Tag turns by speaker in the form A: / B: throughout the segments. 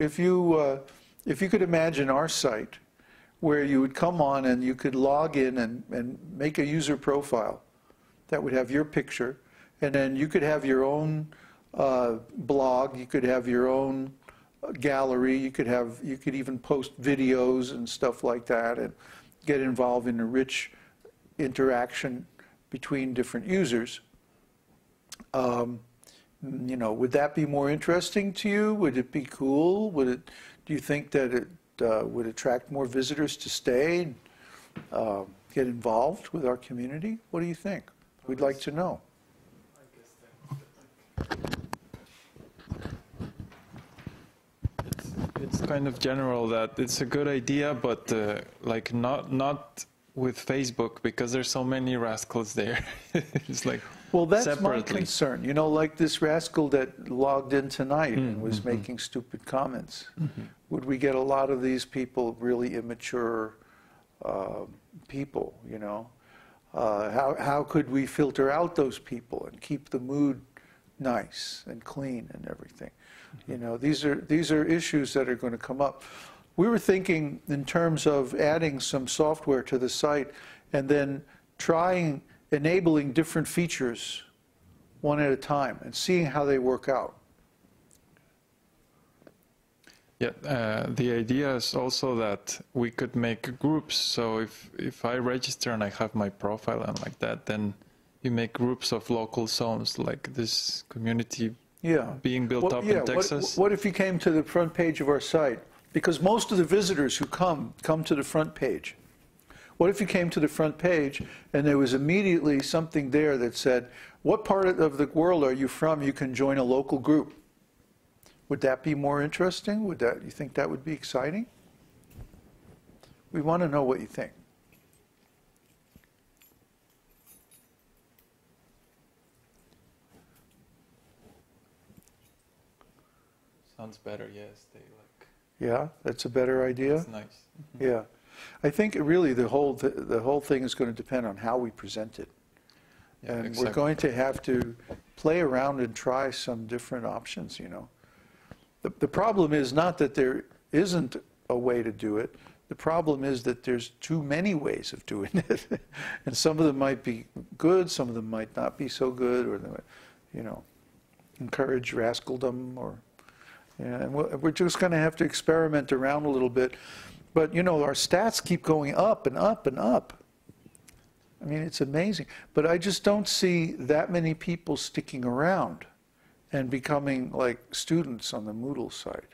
A: if you could imagine our site, where you would come on and you could log in and make a user profile that would have your picture, and then you could have your own blog, you could have your own gallery, you could even post videos and stuff like that, and get involved in a rich interaction between different users. You know, would that be more interesting to you? Would it be cool? Do you think that it would attract more visitors to stay and get involved with our community? What do you think? We'd like to know.
B: It's kind of general that it's a good idea, but like not with Facebook, because there's so many rascals there. It's like,
A: well, that's
B: separately.
A: my concern. You know, like this rascal that logged in tonight and was making stupid comments. Would we get a lot of these people, really immature people, you know? How could we filter out those people and keep the mood nice and clean and everything? You know, these are issues that are going to come up. We were thinking in terms of adding some software to the site and then enabling different features one at a time and seeing how they work out.
B: Yeah, the idea is also that we could make groups. So if I register and I have my profile and like that, then you make groups of local zones, like this community being built up in Texas.
A: What if you came to the front page of our site? Because most of the visitors who come to the front page. What if you came to the front page and there was immediately something there that said, what part of the world are you from? You can join a local group. Would that be more interesting? You think that would be exciting? We want to know what you think.
B: Sounds better, yes.
A: Yeah, that's a better idea.
B: That's nice.
A: Yeah, I think really the whole thing is going to depend on how we present it, and
B: exactly.
A: we're going to have to play around and try some different options. You know, the problem is not that there isn't a way to do it. The problem is that there's too many ways of doing it, and some of them might be good, some of them might not be so good, or you know, encourage rascaldom or. Yeah, and we're just going to have to experiment around a little bit. But, you know, our stats keep going up and up and up. I mean, it's amazing. But I just don't see that many people sticking around and becoming like students on the Moodle side.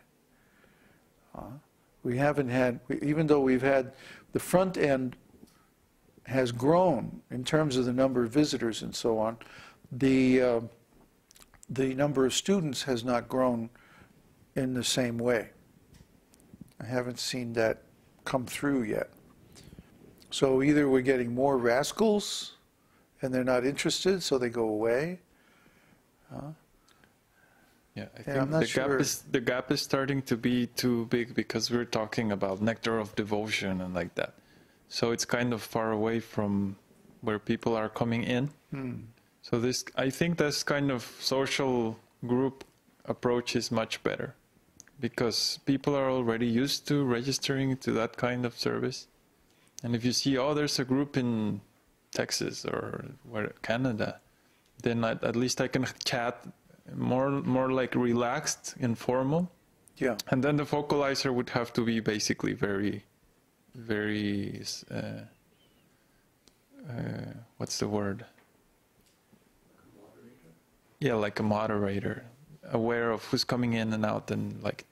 A: We haven't had, even though we've had, the front end has grown in terms of the number of visitors and so on. The number of students has not grown in the same way. I haven't seen that come through yet. So either we're getting more rascals and they're not interested, so they go away.
B: Yeah, I think the gap is starting to be too big, because we're talking about Nectar of Devotion and like that. So it's kind of far away from where people are coming in. So I think this kind of social group approach is much better, because people are already used to registering to that kind of service. And if you see, oh, there's a group in Texas or Canada, then at least I can chat more like relaxed, informal.
A: Yeah.
B: And then the focalizer would have to be basically very, what's the word? Yeah, like a moderator, aware of who's coming in and out, and like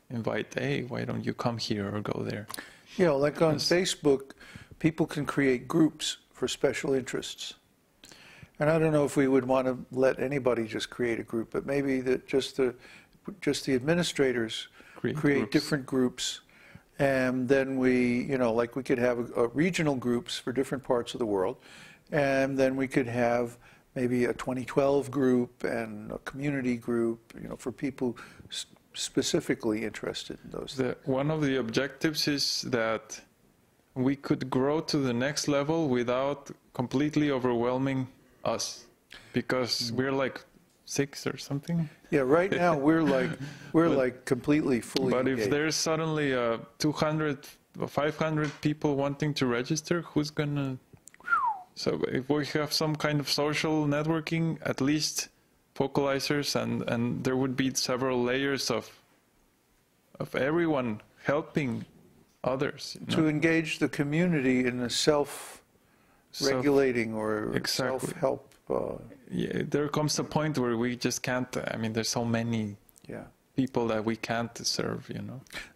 B: invite, hey, why don't you come here or go there?
A: Yeah, like on Facebook, people can create groups for special interests. And I don't know if we would want to let anybody just create a group, but maybe just the administrators create different groups, and then we, you know, like we could have regional groups for different parts of the world, and then we could have maybe a 2012 group and a community group, you know, for people specifically interested in those things.
B: One of the objectives is that we could grow to the next level without completely overwhelming us, because we're like 6 or something.
A: Yeah, right now we're like completely fully
B: But
A: engaged.
B: if there's suddenly 200 or 500 people wanting to register, who's gonna? So if we have some kind of social networking, at least focalizers, and there would be several layers of everyone helping others.
A: To engage the community in a self-regulating or self-help.
B: Yeah, there comes a point where we just can't. I mean, there's so many people that we can't serve.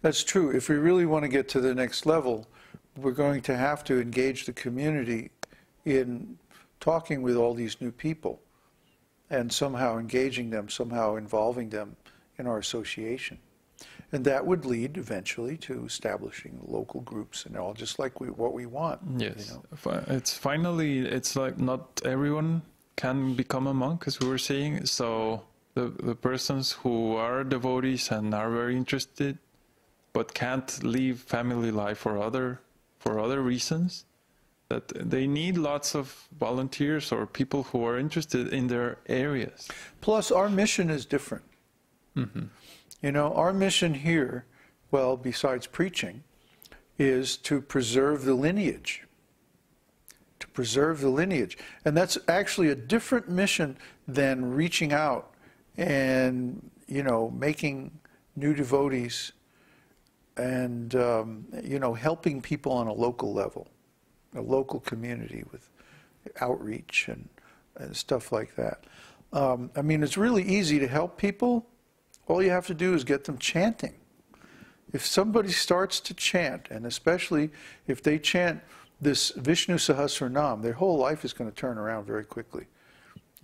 A: That's true. If we really want to get to the next level, we're going to have to engage the community in talking with all these new people and somehow engaging them, somehow involving them in our association. And that would lead eventually to establishing local groups and all, just like what we want.
B: Yes, it's like not everyone can become a monk, as we were saying. So the persons who are devotees and are very interested, but can't leave family life for other reasons, that they need lots of volunteers or people who are interested in their areas.
A: Plus, our mission is different.
B: Mm-hmm.
A: Our mission here, well, besides preaching, is to preserve the lineage. To preserve the lineage. And that's actually a different mission than reaching out and, making new devotees and, helping people on a local level, a local community with outreach and stuff like that. I mean, it's really easy to help people. All you have to do is get them chanting. If somebody starts to chant, and especially if they chant this Viṣṇusahasranāma, their whole life is going to turn around very quickly.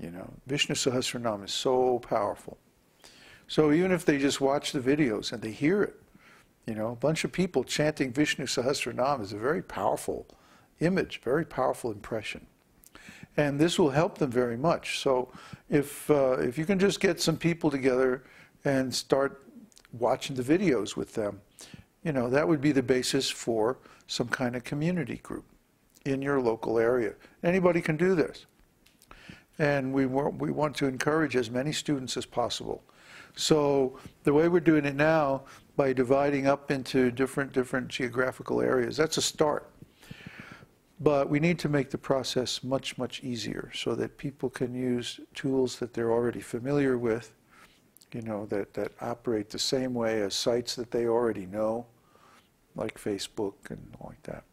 A: Viṣṇusahasranāma is so powerful. So even if they just watch the videos and they hear it, a bunch of people chanting Viṣṇusahasranāma is a very powerful image, very powerful impression. And this will help them very much. So if you can just get some people together and start watching the videos with them, that would be the basis for some kind of community group in your local area. Anybody can do this. And we want to encourage as many students as possible. So the way we're doing it now, by dividing up into different geographical areas, that's a start. But we need to make the process much, much easier so that people can use tools that they're already familiar with, that operate the same way as sites that they already know, like Facebook and like that.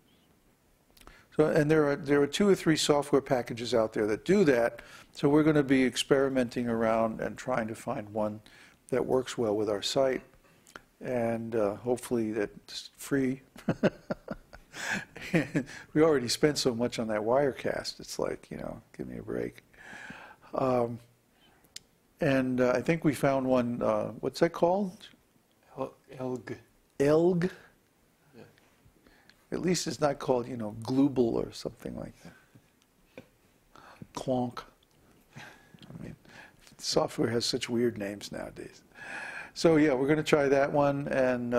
A: So, and there are 2 or 3 software packages out there that do that. So we're going to be experimenting around and trying to find one that works well with our site, and hopefully that's free. We already spent so much on that Wirecast. It's like, give me a break. And I think we found one, what's that called?
B: Elg.
A: Elg? Yeah. At least it's not called, Glooble or something like that. Clonk. I mean, software has such weird names nowadays. So yeah, we're going to try that one and,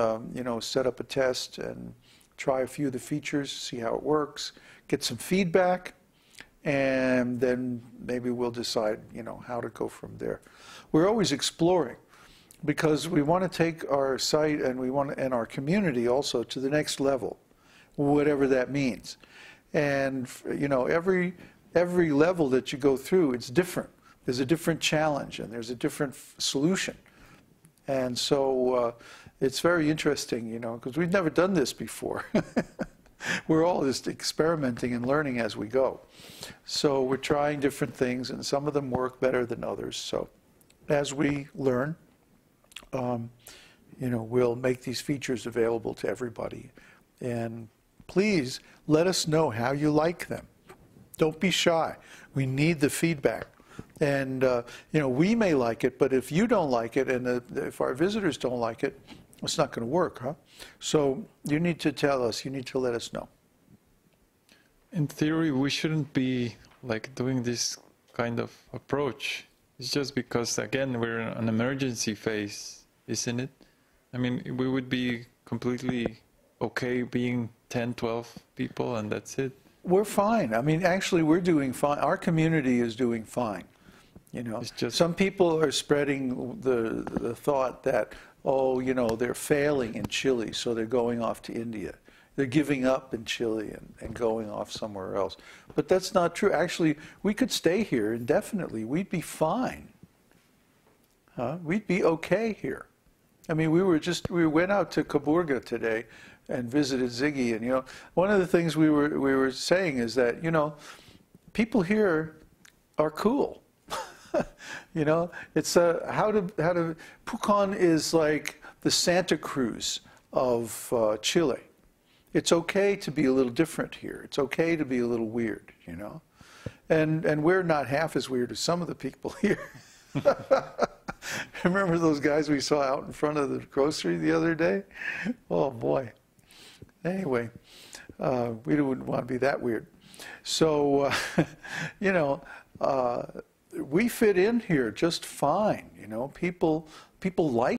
A: set up a test and try a few of the features, see how it works, get some feedback, and then maybe we'll decide, how to go from there. We're always exploring because we want to take our site and our community also to the next level, whatever that means. And every level that you go through, it's different. There's a different challenge and there's a different solution. And so it's very interesting, because we've never done this before. We're all just experimenting and learning as we go. So we're trying different things, and some of them work better than others. So as we learn, we'll make these features available to everybody. And please let us know how you like them. Don't be shy. We need the feedback. And, we may like it, but if you don't like it, and if our visitors don't like it, it's not going to work, huh? So you need to tell us, you need to let us know.
B: In theory, we shouldn't be doing this kind of approach. It's just because, again, we're in an emergency phase, isn't it? I mean, we would be completely okay being 10, 12 people and that's it.
A: We're fine. I mean, actually, we're doing fine. Our community is doing fine. You know, some people are spreading the thought that, oh, you know, they're failing in Chile, so they're going off to India. They're giving up in Chile and going off somewhere else. But that's not true. Actually, we could stay here indefinitely. We'd be fine. We'd be okay here. I mean, we went out to Kaburga today and visited Ziggy, and you know, one of the things we were saying is that, you know, people here are cool. You know, it's Pucón is like the Santa Cruz of Chile. It's okay to be a little different here. It's okay to be a little weird, you know, and we're not half as weird as some of the people here. Remember those guys we saw out in front of the grocery the other day? Oh boy. Anyway, we wouldn't want to be that weird. So, you know, we fit in here just fine. You know, people like